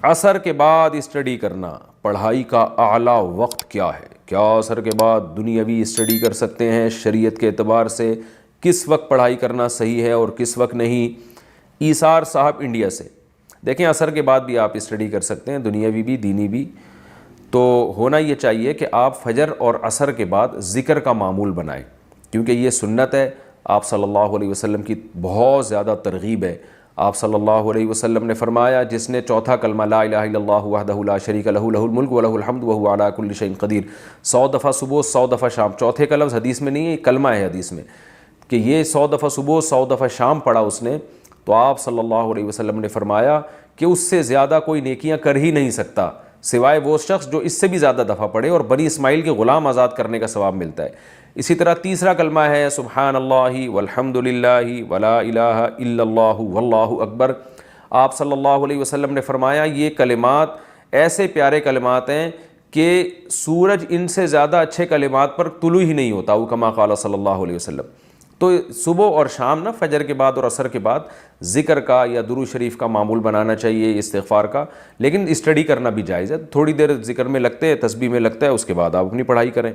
عصر کے بعد اسٹڈی کرنا پڑھائی کا اعلیٰ وقت کیا ہے؟ کیا عصر کے بعد دنیاوی اسٹڈی کر سکتے ہیں؟ شریعت کے اعتبار سے کس وقت پڑھائی کرنا صحیح ہے اور کس وقت نہیں؟ ایثار صاحب انڈیا سے، دیکھیں عصر کے بعد بھی آپ اسٹڈی کر سکتے ہیں، دنیاوی بھی دینی بھی۔ تو ہونا یہ چاہیے کہ آپ فجر اور عصر کے بعد ذکر کا معمول بنائیں، کیونکہ یہ سنت ہے، آپ صلی اللہ علیہ وسلم کی بہت زیادہ ترغیب ہے۔ آپ صلی اللہ علیہ وسلم نے فرمایا جس نے چوتھا کلمہ لا الہ الا اللہ وحدہ لا شریک لہ لہ الملک ولہ الحمد وہو علی کل شیء قدیر 100 دفعہ صبح 100 دفعہ شام، چوتھے کا لفظ حدیث میں نہیں ہے، کلمہ ہے حدیث میں، کہ یہ 100 دفعہ صبح 100 دفعہ شام پڑھا اس نے، تو آپ صلی اللہ علیہ وسلم نے فرمایا کہ اس سے زیادہ کوئی نیکیاں کر ہی نہیں سکتا سوائے وہ شخص جو اس سے بھی زیادہ دفعہ پڑھے، اور بنی اسماعیل کے غلام آزاد کرنے کا ثواب ملتا ہے۔ اسی طرح تیسرا کلمہ ہے سبحان اللہ والحمد للہ ولا الہ الا اللہ واللہ اکبر۔ آپ صلی اللہ علیہ وسلم نے فرمایا یہ کلمات ایسے پیارے کلمات ہیں کہ سورج ان سے زیادہ اچھے کلمات پر طلوع ہی نہیں ہوتا، وہ کما قال صلی اللہ علیہ وسلم۔ تو صبح اور شام نا، فجر کے بعد اور عصر کے بعد ذکر کا یا درود شریف کا معمول بنانا چاہیے، استغفار کا، لیکن اسٹڈی کرنا بھی جائز ہے، تھوڑی دیر ذکر میں لگتے ہیں، تسبیح میں لگتا ہے، اس کے بعد آپ اپنی پڑھائی کریں۔